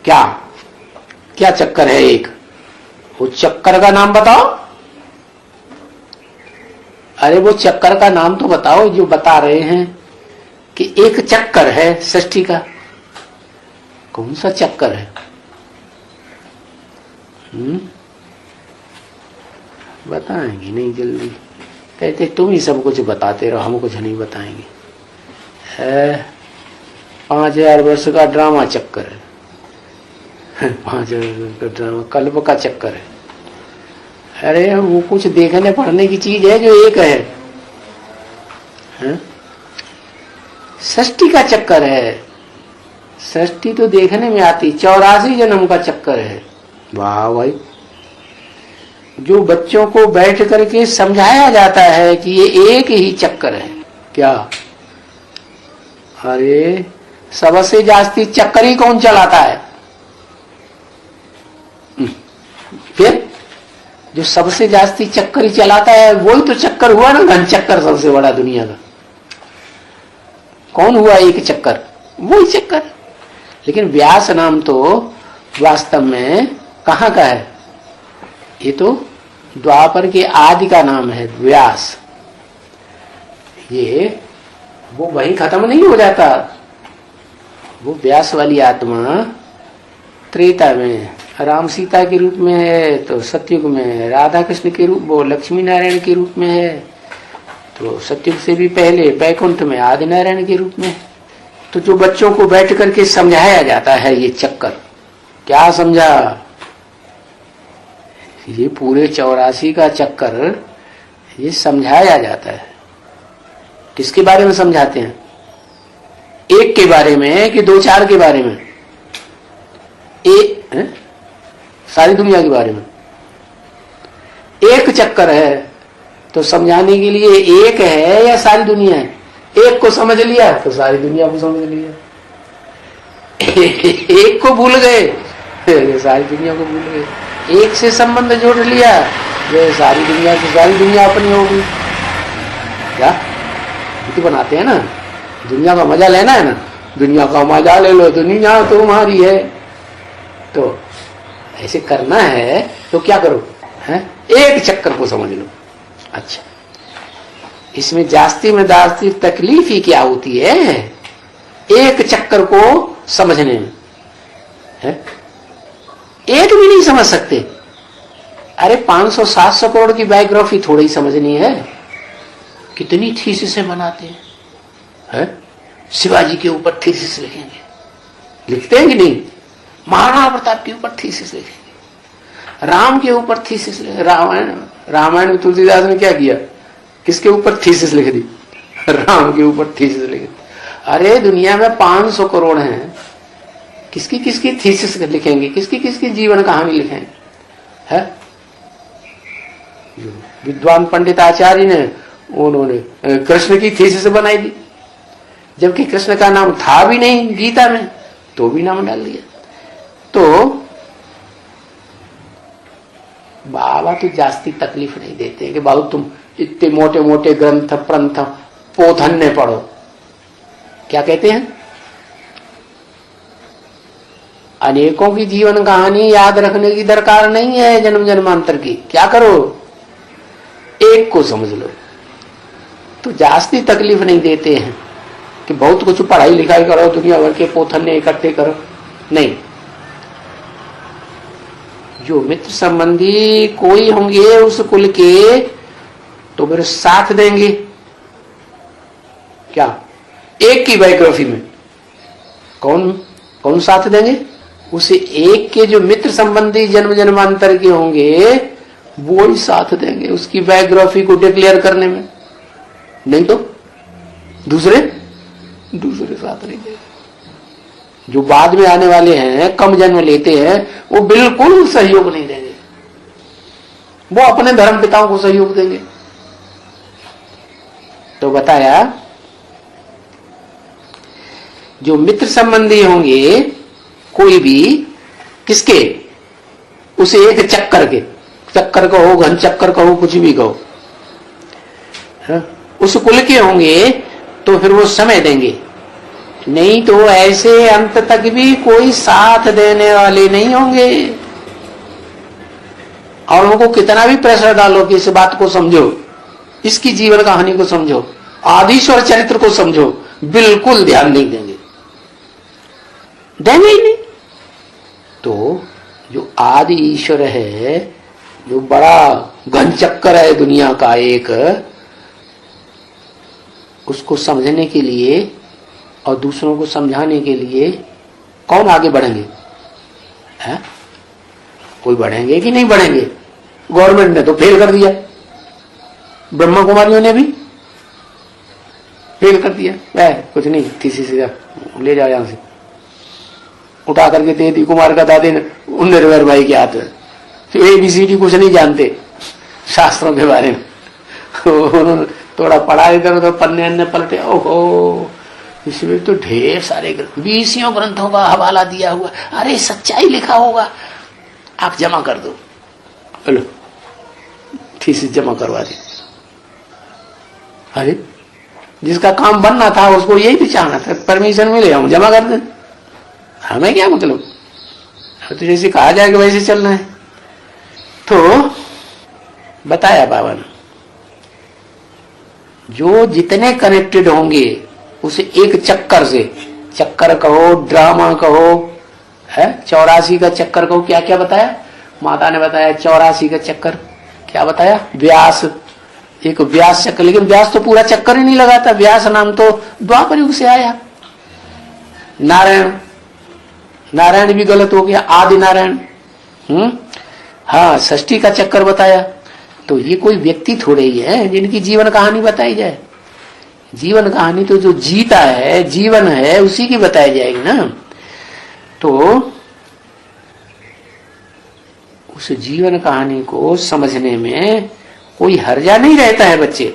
क्या क्या चक्कर है एक? वो चक्कर का नाम बताओ। अरे वो चक्कर का नाम तो बताओ जो बता रहे हैं कि एक चक्कर है सृष्टि का। कौन सा चक्कर है? बताएंगे नहीं जल्दी। कहते तुम ही सब कुछ बताते रहो, हम कुछ नहीं बताएंगे। 5000 वर्ष का ड्रामा चक्कर है। 5000 वर्ष का ड्रामा कल्प का चक्कर है। अरे वो कुछ देखने पढ़ने की चीज है जो एक है? सृष्टि का चक्कर है। सृष्टि तो देखने में आती, 84 जन्म का चक्कर है। वाह भाई, जो बच्चों को बैठ करके समझाया जाता है कि ये एक ही चक्कर है। क्या? अरे सबसे जास्ती चक्कर ही कौन चलाता है? फिर जो सबसे जास्ती चक्कर ही चलाता है वही तो चक्कर हुआ ना, घन चक्कर सबसे बड़ा दुनिया का। कौन हुआ एक चक्कर? वही चक्कर। लेकिन व्यास नाम तो वास्तव में कहाँ का है? ये तो द्वापर के आदि का नाम है व्यास। ये वो वहीं खत्म नहीं हो जाता। वो व्यास वाली आत्मा त्रेता में राम सीता के रूप में है, तो सतयुग में राधा कृष्ण के रूप, वो लक्ष्मी नारायण के रूप में है, तो सतयुग से भी पहले बैकुंठ में आदि नारायण के रूप में। तो जो बच्चों को बैठ करके समझाया जाता है ये चक्कर, क्या समझा? ये पूरे 84 का चक्कर ये समझाया जाता है। किसके बारे में समझाते हैं? एक के बारे में कि 2-4 के बारे में? एक सारी दुनिया के बारे में। एक चक्कर है तो समझाने के लिए एक है या सारी दुनिया है? एक को समझ लिया तो सारी दुनिया को समझ लिया। एक को भूल गए सारी दुनिया को भूल गए। एक से संबंध जोड़ लिया ये सारी दुनिया की सारी दुनिया अपनी होगी। क्या तो बनाते हैं ना, दुनिया का मजा लेना है ना, दुनिया का मजा ले लो, दुनिया तुम्हारी है। तो ऐसे करना है तो क्या करो है? एक चक्कर को समझ लो। अच्छा, इसमें जास्ती में जास्ती तकलीफ ही क्या होती है एक चक्कर को समझने में है? एक भी नहीं समझ सकते। अरे 500-700 करोड़ की बायोग्राफी थोड़ी ही समझनी है, कितनी थीसिसें बनाते हैं। शिवाजी के ऊपर थीसिस लिखेंगे, लिखते हैं कि नहीं? महाराणा प्रताप के ऊपर थीसिस लिखेंगे, राम के ऊपर थीसिस लिखेंगे। रामायण में तुलसीदास ने क्या किया? किसके ऊपर थीसिस लिख दी? राम के ऊपर थीसिस लिख दी। अरे दुनिया में 500 करोड़ हैं, किसकी किसकी थीसिस लिखेंगे, किसकी किसकी जीवन कहानी लिखेंगे? है विद्वान पंडित आचार्य ने उन्होंने कृष्ण की थीसिस बनाई दी, जबकि कृष्ण का नाम था भी नहीं गीता में, तो भी नाम डाल दिया। तो बाबा तो जास्ती तकलीफ नहीं देते कि बाबू तुम इतने मोटे मोटे ग्रंथ प्रंथ पोथन्य पढ़ो। क्या कहते हैं? अनेकों की जीवन कहानी याद रखने की दरकार नहीं है जन्म जन्मांतर की। क्या करो? एक को समझ लो। तो जास्ती तकलीफ नहीं देते हैं कि बहुत कुछ पढ़ाई लिखाई करो, दुनिया भर के पोथन्य इकट्ठे करो। नहीं, जो मित्र संबंधी कोई होंगे उस कुल के तो मेरे साथ देंगे। क्या? एक की बायोग्राफी में कौन कौन साथ देंगे? उसे एक के जो मित्र संबंधी जन्म जन्मांतर के होंगे वो ही साथ देंगे उसकी बायोग्राफी को डिक्लेयर करने में। नहीं तो दूसरे साथ नहीं देंगे। जो बाद में आने वाले हैं, कम जन्म लेते हैं, वो बिल्कुल सहयोग नहीं देंगे। वो अपने धर्म पिताओं को सहयोग देंगे। तो बताया जो मित्र संबंधी होंगे कोई भी, किसके? उसे एक चक्कर कहो, घन चक्कर कहो, कुछ भी कहो, उस कुल के होंगे तो फिर वो समय देंगे नहीं तो ऐसे अंत तक भी कोई साथ देने वाले नहीं होंगे। और उनको कितना भी प्रेशर डालो कि इस बात को समझो, इसकी जीवन कहानी को समझो, आदिश्वर चरित्र को समझो, बिल्कुल ध्यान नहीं देंगे, देंगे ही नहीं। तो जो आदि ईश्वर है, जो बड़ा घन चक्कर है दुनिया का एक, उसको समझने के लिए और दूसरों को समझाने के लिए कौन आगे बढ़ेंगे? है? कोई बढ़ेंगे कि नहीं बढ़ेंगे? गवर्नमेंट ने तो फेल कर दिया, ब्रह्मा कुमारियों ने भी फेल कर दिया। वह कुछ नहीं, किसी से ले जाओ यहां से, उठा करके दे दी कुमार का दादे ने निर्भर भाई के हाथ में। तो ABCD कुछ नहीं जानते शास्त्रों के बारे में, उन्होंने थोड़ा पढ़ा, इधर उधर पन्ने अन्ने पलटे, ओहो इसमें तो ढेर सारे 20 ग्रंथों का हवाला दिया हुआ, अरे सच्चाई लिखा होगा, आप जमा कर दो। हेलो, थीसिस जमा करवा दी। अरे जिसका काम बनना था उसको यही भी चाहना था, परमिशन मिले हम जमा कर दें, हमें क्या मतलब, तो जैसे कहा जाएगा वैसे चलना है। तो बताया बाबा ने, जो जितने कनेक्टेड होंगे उसे एक चक्कर से, चक्कर कहो, ड्रामा कहो, है 84 का चक्कर कहो, क्या क्या बताया माता ने बताया? 84 का चक्कर क्या बताया? व्यास, एक व्यास चक्कर, लेकिन व्यास तो पूरा चक्कर ही नहीं लगाता, व्यास नाम तो द्वापर युग से आया। नारायण, नारायण भी गलत हो गया, आदि नारायण। हाँ, षष्ठी का चक्कर बताया। तो ये कोई व्यक्ति थोड़े ही है जिनकी जीवन कहानी बताई जाए। जीवन कहानी तो जो जीता है, जीवन है, उसी की बताई जाएगी ना। तो उस जीवन कहानी को समझने में कोई हर्जा नहीं रहता है बच्चे।